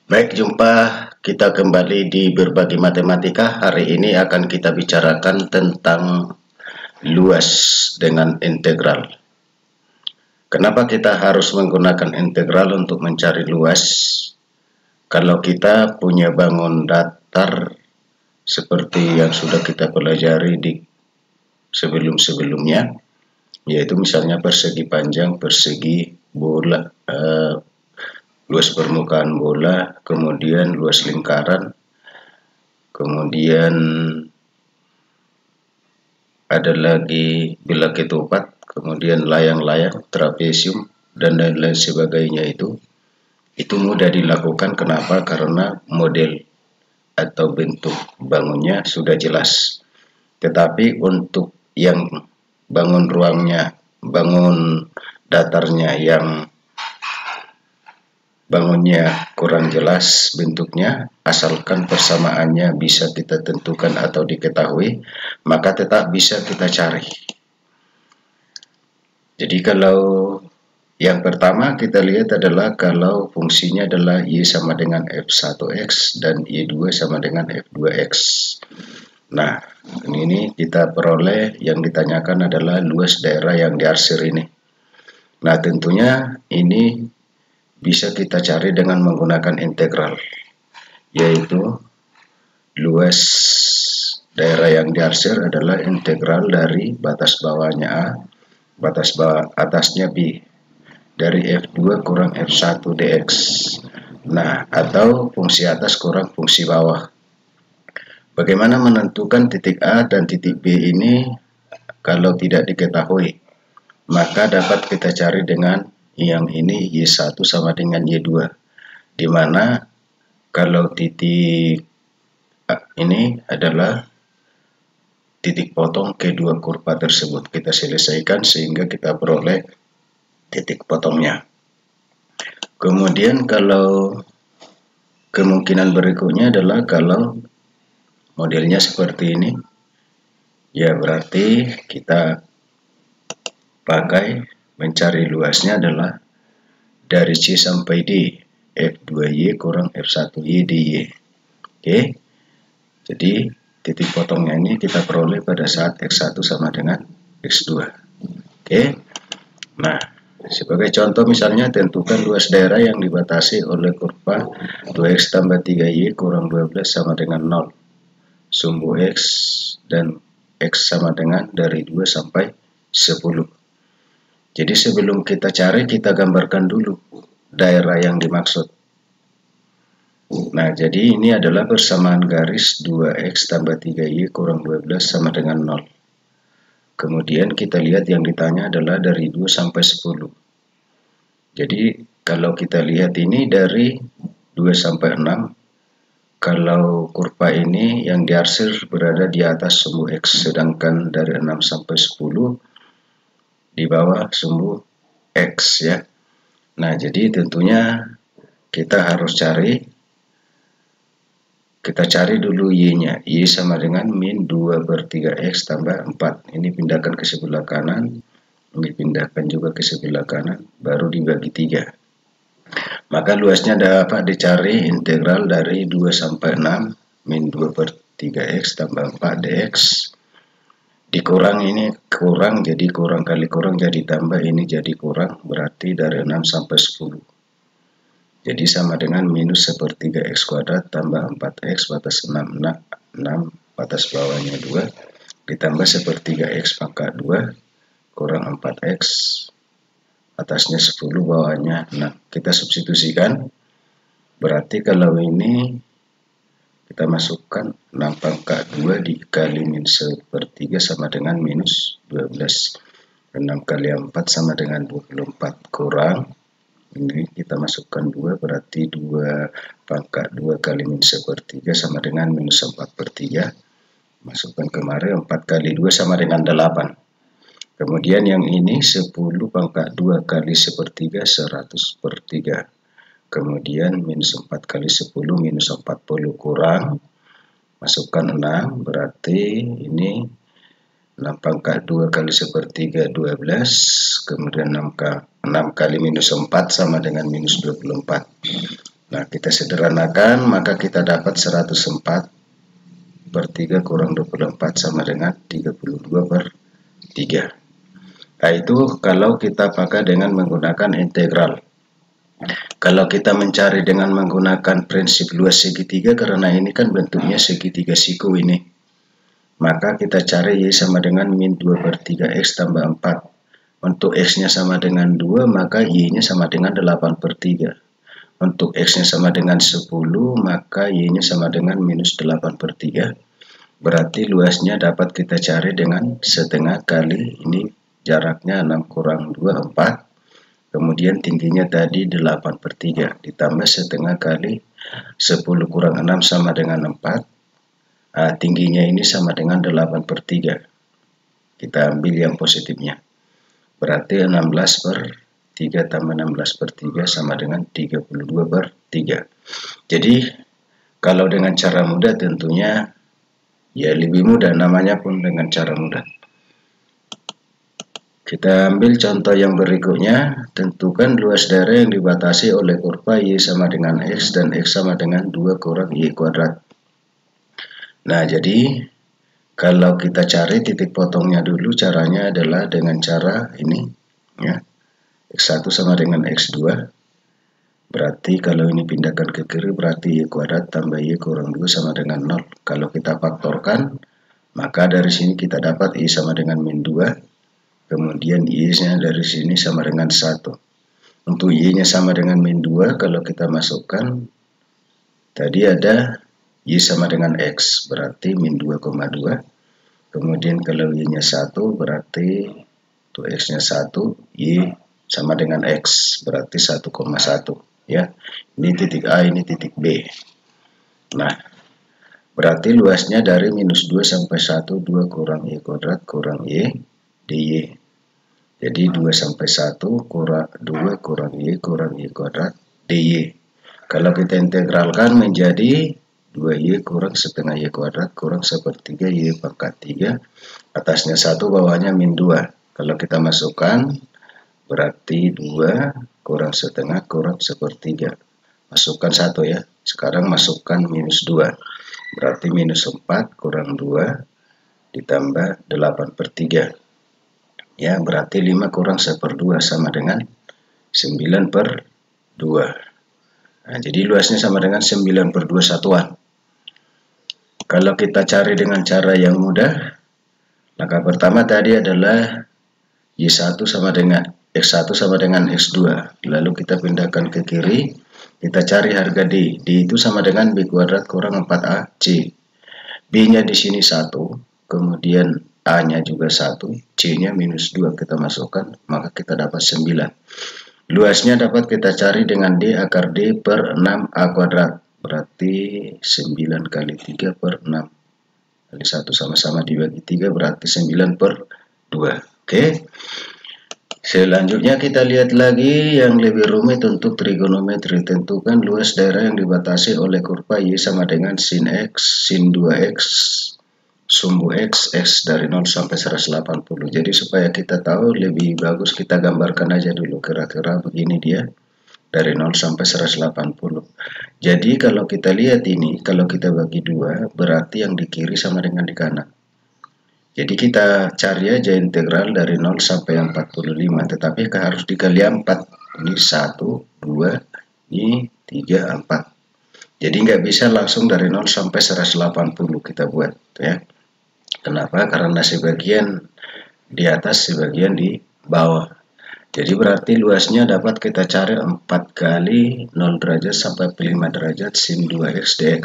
Baik, jumpa kita kembali di Berbagi Matematika. Hari ini akan kita bicarakan tentang luas dengan integral. Kenapa kita harus menggunakan integral untuk mencari luas? Kalau kita punya bangun datar seperti yang sudah kita pelajari di sebelum-sebelumnya, yaitu misalnya persegi panjang, persegi bola, luas permukaan bola, kemudian luas lingkaran, kemudian ada lagi bilah ketupat, kemudian layang-layang, trapesium, dan lain-lain sebagainya. Itu mudah dilakukan. Kenapa? Karena model atau bentuk bangunnya sudah jelas. Tetapi untuk yang bangun ruangnya, bangun datarnya yang bangunnya kurang jelas bentuknya, asalkan persamaannya bisa kita tentukan atau diketahui, maka tetap bisa kita cari. Jadi kalau yang pertama kita lihat adalah kalau fungsinya adalah Y sama dengan F1X dan Y2 sama dengan F2X. Nah, ini kita peroleh, yang ditanyakan adalah luas daerah yang diarsir ini. Nah, tentunya ini bisa kita cari dengan menggunakan integral, yaitu luas daerah yang diarsir adalah integral dari batas bawahnya A, batas bawah atasnya B, dari F2 kurang F1 dx. Nah, atau fungsi atas kurang fungsi bawah. Bagaimana menentukan titik A dan titik B ini kalau tidak diketahui? Maka dapat kita cari dengan yang ini Y1 sama dengan Y2, di mana kalau titik ini adalah titik potong kedua kurva tersebut. Kita selesaikan sehingga kita peroleh titik potongnya. Kemudian kalau kemungkinan berikutnya adalah kalau modelnya seperti ini, ya berarti kita pakai mencari luasnya adalah dari C sampai D, F2Y kurang F1Y dy. Oke, jadi titik potongnya ini kita peroleh pada saat X1 sama dengan X2. Oke, nah sebagai contoh misalnya tentukan luas daerah yang dibatasi oleh kurva 2X tambah 3Y kurang 12 sama dengan 0. Sumbu X dan X sama dengan dari 2 sampai 10. Jadi sebelum kita cari, kita gambarkan dulu daerah yang dimaksud. Nah, jadi ini adalah persamaan garis 2X tambah 3Y kurang 12 sama dengan 0. Kemudian kita lihat yang ditanya adalah dari 2 sampai 10. Jadi kalau kita lihat ini dari 2 sampai 6, kalau kurva ini yang diarsir berada di atas sumbu X, sedangkan dari 6 sampai 10 di bawah sumbu X ya. Nah, jadi tentunya kita harus kita cari dulu Y-nya. Y sama dengan min 2/3X tambah 4. Ini pindahkan ke sebelah kanan, ini pindahkan juga ke sebelah kanan, baru dibagi 3. Maka luasnya dapat dicari integral dari 2 sampai 6 min 2/3X tambah 4 dx. Dikurang ini kurang, jadi kurang kali kurang jadi tambah, ini jadi kurang, berarti dari 6 sampai 10. Jadi sama dengan minus 1/3X kuadrat tambah 4X batas 6, 6 batas bawahnya 2 ditambah 1/3X pangkat 2 kurang 4X atasnya 10 bawahnya 6. Kita substitusikan, berarti kalau ini kita masukkan 6 pangkat 2 dikali min 1/3 sama dengan minus 12. 6 kali 4 sama dengan 24 kurang, ini kita masukkan 2, berarti 2 pangkat 2 kali min 1/3 sama dengan minus 4/3. Masukkan kemari, 4 kali 2 sama dengan 8. Kemudian yang ini 10 pangkat 2 kali 1/3, 100/3. Kemudian minus 4 kali 10 minus 40 kurang, masukkan 6, berarti ini 6 pangkat 2 kali 1/3 12, kemudian 6 kali minus 4 sama dengan minus 24. Nah, kita sederhanakan, maka kita dapat 104 per 3 kurang 24 sama dengan 32 per 3. Nah, itu kalau kita pakai dengan menggunakan integral. Kalau kita mencari dengan menggunakan prinsip luas segitiga, karena ini kan bentuknya segitiga siku ini, maka kita cari Y sama dengan min 2 per 3X tambah 4. Untuk X-nya sama dengan 2, maka Y-nya sama dengan 8 per 3. Untuk X-nya sama dengan 10, maka Y-nya sama dengan minus 8 per 3. Berarti luasnya dapat kita cari dengan setengah kali, ini jaraknya 6 kurang 2, 4. Kemudian tingginya tadi 8 per 3. Ditambah setengah kali 10 kurang 6 sama dengan 4. Tingginya ini sama dengan 8 per 3. Kita ambil yang positifnya. Berarti 16 per 3 tambah 16 per 3 sama dengan 32 per 3. Jadi, kalau dengan cara mudah tentunya ya lebih mudah, namanya pun dengan cara mudah. Kita ambil contoh yang berikutnya. Tentukan luas daerah yang dibatasi oleh kurva Y sama dengan X dan X sama dengan 2 kurang Y kuadrat. Nah, jadi kalau kita cari titik potongnya dulu, caranya adalah dengan cara ini ya. X1 sama dengan X2. Berarti kalau ini pindahkan ke kiri, berarti Y kuadrat tambah Y kurang 2 sama dengan 0. Kalau kita faktorkan, maka dari sini kita dapat Y sama dengan min 2. Kemudian Y-nya dari sini sama dengan 1. Untuk Y-nya sama dengan min 2, kalau kita masukkan, tadi ada Y sama dengan X, berarti min 2,2. Kemudian kalau Y-nya 1, berarti untuk X-nya 1, Y sama dengan X, berarti 1,1. Ya, ini titik A, ini titik B. Nah, berarti luasnya dari minus 2 sampai 1, 2 kurang Y kuadrat kurang Y dy. Jadi 2 sampai 1 kurang 2 kurang Y kuadrat dy. Kalau kita integralkan menjadi 2Y kurang setengah Y kuadrat kurang sepertiga Y pangkat 3. Atasnya 1, bawahnya min 2. Kalau kita masukkan, berarti 2 kurang setengah kurang sepertiga. Masukkan 1 ya. Sekarang masukkan minus 2. Berarti minus 4 kurang 2 ditambah 8 per 3. Ya, berarti 5 kurang 1/2 sama dengan 9 per 2. Nah, jadi luasnya sama dengan 9 per 2 satuan. Kalau kita cari dengan cara yang mudah, langkah pertama tadi adalah Y1 sama dengan X1 sama dengan X2. Lalu kita pindahkan ke kiri, kita cari harga D. D itu sama dengan B kuadrat kurang 4AC. B-nya di sini 1, kemudian A-nya juga 1, C-nya minus 2 kita masukkan, maka kita dapat 9. Luasnya dapat kita cari dengan D akar D per 6A kuadrat. Berarti 9 kali 3 per 6 kali 1 sama-sama dibagi 3, berarti 9 per 2. Oke. Selanjutnya kita lihat lagi yang lebih rumit untuk trigonometri. Tentukan luas daerah yang dibatasi oleh kurva Y sama dengan sin X, sin 2X, sumbu X dari 0 sampai 180. Jadi supaya kita tahu lebih bagus kita gambarkan aja dulu, kira-kira begini dia dari 0 sampai 180. Jadi kalau kita lihat ini, kalau kita bagi 2, berarti yang di kiri sama dengan di kanan. Jadi kita cari aja integral dari 0 sampai 45, tetapi harus dikali 4. Ini 1, 2, ini 3, 4. Jadi nggak bisa langsung dari 0 sampai 180 kita buat ya. Kenapa? Karena sebagian di atas, sebagian di bawah. Jadi berarti luasnya dapat kita cari 4 kali 0 derajat sampai 5 derajat sin 2x dx.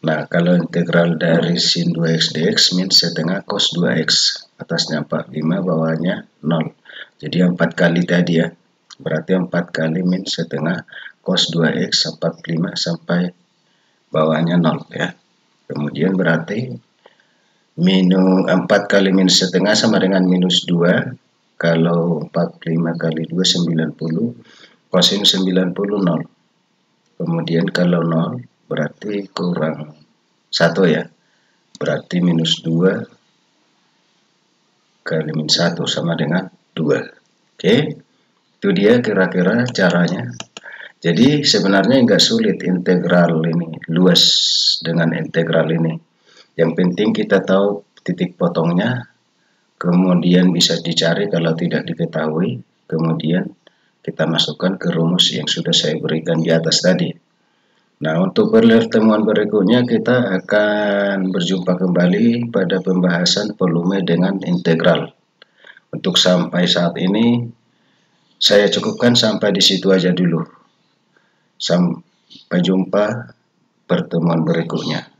Nah, kalau integral dari sin 2x dx min setengah cos 2x. Atasnya 45, bawahnya 0. Jadi 4 kali tadi ya. Berarti 4 kali min setengah cos 2x 45 sampai bawahnya 0 ya. Kemudian berarti minus 4 kali minus setengah sama dengan minus 2. Kalau 45 kali 2 90. Kosin 90 0. Kemudian kalau 0 berarti kurang 1 ya. Berarti minus 2 kali minus 1 sama dengan 2. Oke. Itu dia kira-kira caranya. Jadi sebenarnya nggak sulit integral ini, luas dengan integral ini. Yang penting kita tahu titik potongnya, kemudian bisa dicari kalau tidak diketahui, kemudian kita masukkan ke rumus yang sudah saya berikan di atas tadi. Nah, untuk pertemuan berikutnya kita akan berjumpa kembali pada pembahasan volume dengan integral. Untuk sampai saat ini, saya cukupkan sampai di situ aja dulu. Sampai jumpa pertemuan berikutnya.